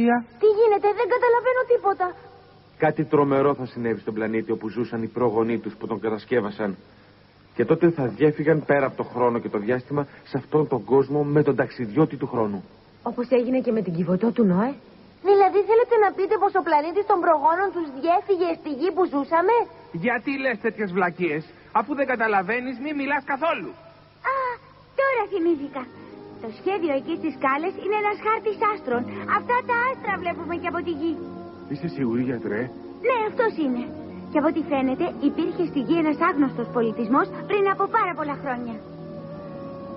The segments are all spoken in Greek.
θεία. Τι γίνεται, δεν καταλαβαίνω τίποτα. Κάτι τρομερό θα συνέβη στον πλανήτη όπου ζούσαν οι προγονείς τους που τον κατασκεύασαν. Και τότε θα διέφυγαν πέρα από το χρόνο και το διάστημα σε αυτόν τον κόσμο με τον ταξιδιώτη του χρόνου. Όπως έγινε και με την Κιβωτό του Νόε. Δηλαδή θέλετε να πείτε πως ο πλανήτης των προγόνων τους διέφυγε στη γη που ζούσαμε? Γιατί λες τέτοιες βλακίες? Αφού δεν καταλαβαίνεις, μη μιλάς καθόλου. Α, τώρα θυμήθηκα. Το σχέδιο εκεί στις σκάλες είναι ένας χάρτης άστρων. Αυτά τα άστρα βλέπουμε και από τη γη. Είσαι σίγουρη, γιατρέ? Ναι, αυτός είναι. Και από ό,τι φαίνεται υπήρχε στη γη ένας άγνωστος πολιτισμός πριν από πάρα πολλά χρόνια.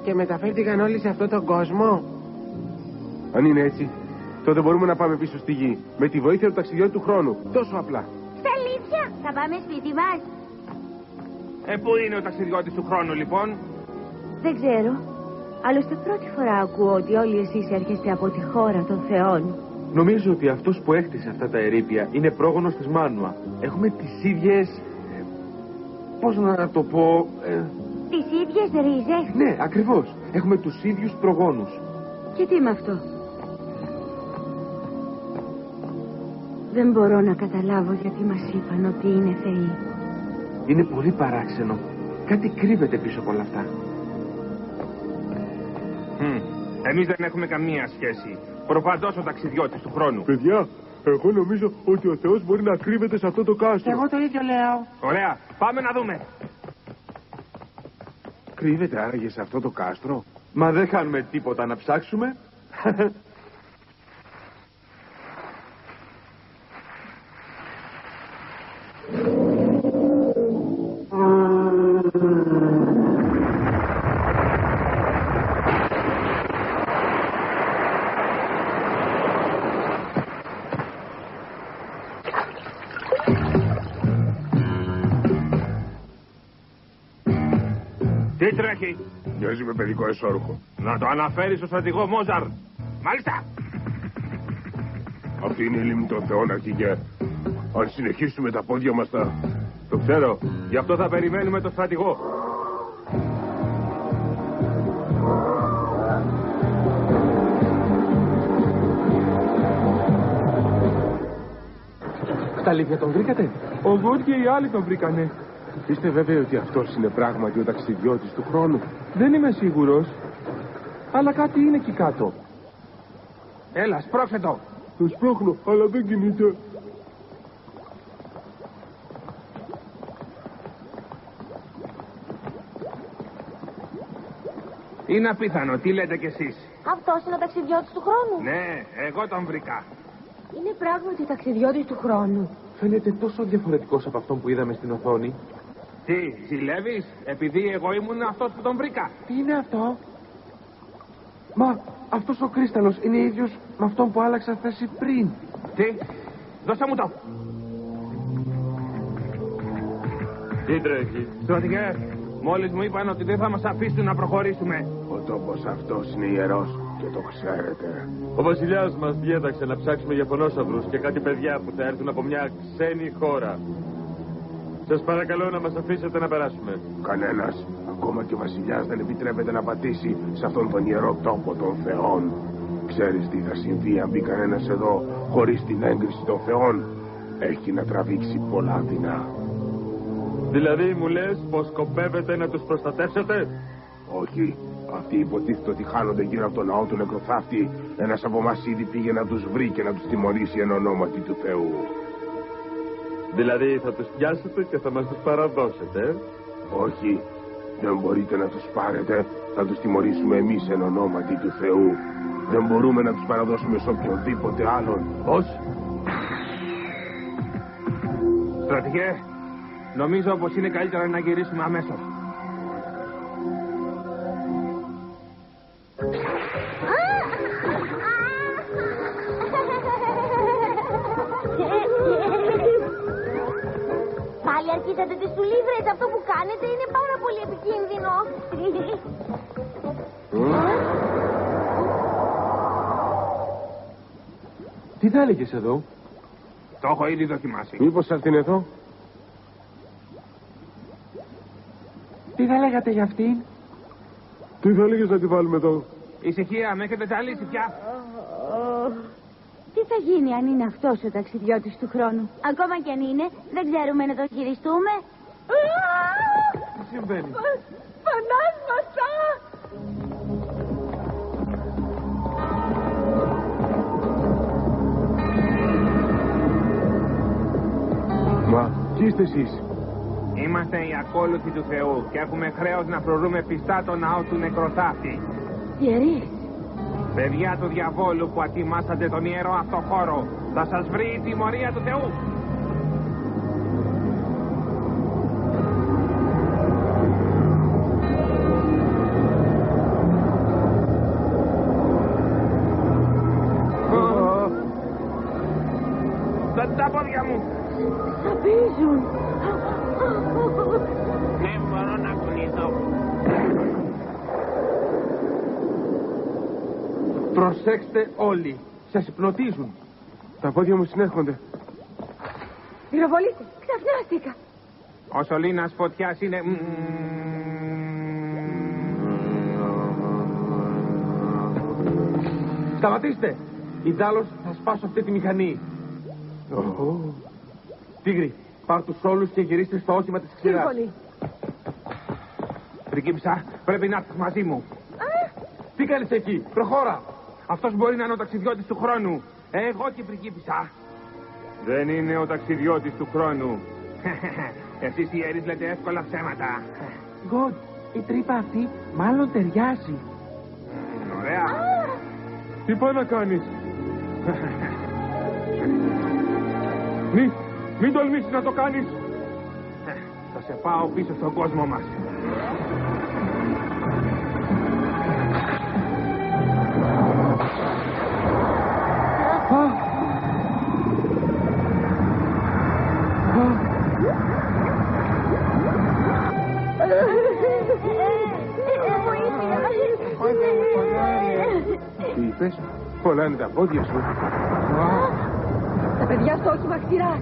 Και μεταφέρθηκαν όλοι σε αυτόν τον κόσμο. Αν είναι έτσι, τότε μπορούμε να πάμε πίσω στη γη. Με τη βοήθεια του ταξιδιώτη του χρόνου. Τόσο απλά. Στα αλήθεια, θα πάμε σπίτι μας. Πού είναι ο ταξιδιώτης του χρόνου, λοιπόν? Δεν ξέρω. Άλλωστε πρώτη φορά ακούω ότι όλοι εσείς έρχεστε από τη χώρα των θεών. Νομίζω ότι αυτός που έκτισε αυτά τα ερείπια είναι πρόγονος της Μάνουα. Έχουμε τις ίδιες... πώς να το πω... Τις ίδιες ρίζες. Ναι, ακριβώς. Έχουμε τους ίδιους προγόνους. Και τι με αυτό? Δεν μπορώ να καταλάβω γιατί μας είπαν ότι είναι θεοί. Είναι πολύ παράξενο. Κάτι κρύβεται πίσω από όλα αυτά. Εμείς δεν έχουμε καμία σχέση. Προφανώς ο ταξιδιώτης του χρόνου. Παιδιά, εγώ νομίζω ότι ο Θεός μπορεί να κρύβεται σε αυτό το κάστρο. Εγώ το ίδιο λέω. Ωραία, πάμε να δούμε. Κρύβεται άραγε σε αυτό το κάστρο? Μα δεν χάνουμε τίποτα να ψάξουμε. Τι τρέχει? Μοιάζει με παιδικό εσώρουχο. Να το αναφέρεις στο στρατηγό Μόζαρ. Μάλιστα. Αυτή είναι η λίμνη των θεών, αρχηγέ. Αν συνεχίσουμε τα πόδια μας θα... Το ξέρω. Γι' αυτό θα περιμένουμε το στρατηγό. Στα αλήθεια τον βρήκατε? Ο Γκότ και οι άλλοι τον βρήκανε. Είστε βέβαιοι ότι αυτός είναι πράγματι ο ταξιδιώτης του χρόνου? Δεν είμαι σίγουρος. Αλλά κάτι είναι εκεί κάτω. Έλα, σπρώξε το. Το σπρώχνω, αλλά δεν κινείται. Είναι απίθανο, τι λέτε κι εσείς? Αυτός είναι ο ταξιδιώτης του χρόνου. Ναι, εγώ τον βρήκα. Είναι πράγματι ταξιδιώτης του χρόνου. Φαίνεται τόσο διαφορετικός από αυτόν που είδαμε στην οθόνη. Τι, ζηλεύεις? Επειδή εγώ ήμουν αυτός που τον βρήκα. Τι είναι αυτό? Μα αυτός ο κρίσταλος είναι ίδιος με αυτόν που άλλαξα θέση πριν. Τι, δώσε μου το. Τι τρέχει? Στρατηγέ, μόλις μου είπαν ότι δεν θα μας αφήσουν να προχωρήσουμε. Ο τόπος αυτός είναι ιερός και το ξέρετε. Ο βασιλιάς μας διέταξε να ψάξουμε για φωνόσαυρους και κάτι παιδιά που θα έρθουν από μια ξένη χώρα. Σας παρακαλώ να μας αφήσετε να περάσουμε. Κανένας, ακόμα και ο βασιλιάς, δεν επιτρέπεται να πατήσει σε αυτόν τον ιερό τόπο των θεών. Ξέρεις τι θα συμβεί αν μπει κανένας εδώ χωρίς την έγκριση των θεών? Έχει να τραβήξει πολλά δεινά. Δηλαδή μου λες πως σκοπεύετε να τους προστατεύσετε? Όχι. Αυτοί υποτίθεται ότι χάνονται γύρω από τον ναό του νεκροθάφτη. Ένας από εμάς ήδη πήγε να τους βρει και να τους τιμωρήσει εν ονόματι του Θεού. Δηλαδή θα τους πιάσετε και θα μας τους παραδώσετε? Όχι. Δεν μπορείτε να τους πάρετε. Θα τους τιμωρήσουμε εμείς εν ονόματι του Θεού. Δεν μπορούμε να τους παραδώσουμε σε οποιονδήποτε άλλον. Πώς? Στρατηγέ, νομίζω πως είναι καλύτερα να γυρίσουμε αμέσως. Πάλι αρχίσατε τις τουλίβρες. Αυτό που κάνετε είναι πάρα πολύ επικίνδυνο. Τι θα έλεγες εδώ? Το έχω ήδη δοκιμάσει. Μήπως θα έρθει εδώ? Τι θα λέγατε για αυτήν? Τι θα έλεγες να τη βάλουμε εδώ? Ησυχία, με έχετε ζαλίσει πια. Τι θα γίνει αν είναι αυτός ο ταξιδιώτης του χρόνου? Ακόμα κι αν είναι, δεν ξέρουμε να τον χειριστούμε. Τι συμβαίνει? Φανάσματα! Μα, τι είστε εσείς? Είμαστε οι ακόλουθοι του Θεού και έχουμε χρέος να προρούμε πιστά το ναό του νεκροθάφτη. Ιερείς. Παιδιά του διαβόλου που ατιμάσατε τον ιερό αυτό χώρο, θα σας βρει η τιμωρία του Θεού. Τα πόδια μου! Σαπίζουν. Δεν μπορώ να κουνηθώ. Προσέξτε όλοι. Σας υπνοτίζουν. Τα πόδια μου συνέρχονται. Πυροβολείτε. Ξαφνιάστηκα. Ο σωλήνας φωτιάς είναι... Σταματήστε. Ιδάλλως θα σπάσω αυτή τη μηχανή. Τίγρη, πάρ' τους όλους και γυρίστε στο όχημα της ξηράς. Σύμφωνοι. Πριγκίπισσα, πρέπει να έρθεις μαζί μου. Τι κάνεις εκεί? Προχώρα. Αυτός μπορεί να είναι ο ταξιδιώτης του χρόνου. Εγώ και η πριγκίπισσα. Δεν είναι ο ταξιδιώτης του χρόνου. Εσείς οι ιερείς λέτε εύκολα ψέματα. Γκοντ, η τρύπα αυτή μάλλον ταιριάζει. Ωραία. Τι πάει να κάνεις? Μην τολμήσεις να το κάνεις. Θα σε πάω πίσω στον κόσμο μας. Τι είπες? Πολλά είναι τα πόδια σου. Τα παιδιά στο όχημα ξηράς.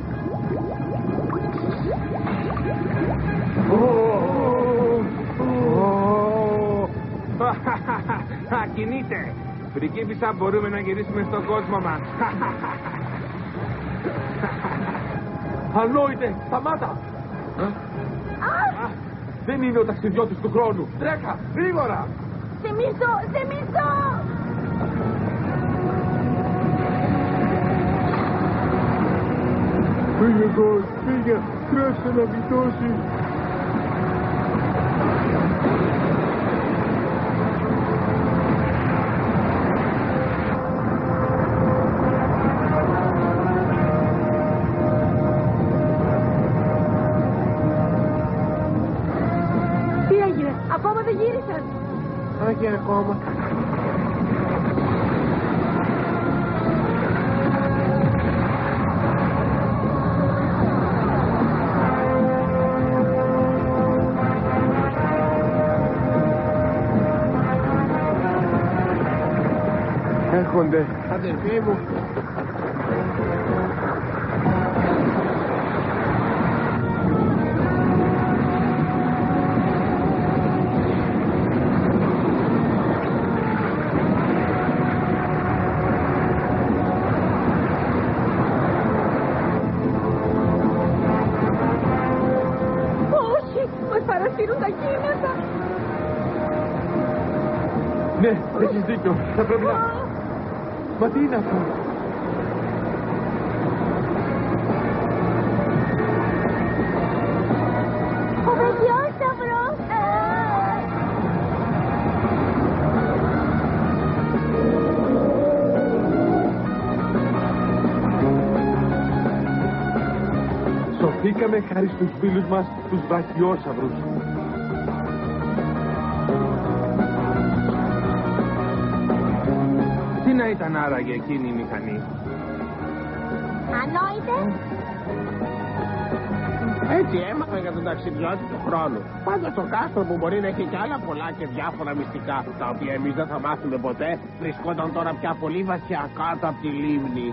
Κινείται. Πριγκίπισσα, μπορούμε να γυρίσουμε στον κόσμο μας. Ανόητε, σταμάτα. Δεν είναι ο ταξιδιώτης του χρόνου. Τρέκα, γρήγορα. Σε μισώ, σε μισώ! Πήγε Γκοντ, πήγε. Τρέξτε να γλιτώσεις. Τι έγινε, ακόμα δεν γύρισαν? Όχι ακόμα. Έρχονται. Αδερφοί μου. Όχι, μας παρασύρουν τα κύματα. Ναι, έχεις δίκιο. Θα πρέπει να... Μα τι είναι αυτό? Ο Βεγιόσταυρος! Σωθήκαμε χάρη στους φίλους μας, τους βραχιόσαυρους. Τι να ήταν άραγε εκείνη η μηχανή? Ανόητε! Έτσι έμαθα για τον ταξιδιώτη του χρόνου. Πάντα στο κάστρο που μπορεί να έχει κι άλλα πολλά και διάφορα μυστικά, τα οποία εμείς δεν θα μάθουμε ποτέ, βρισκόταν τώρα πια πολύ βαθιά κάτω από τη λίμνη.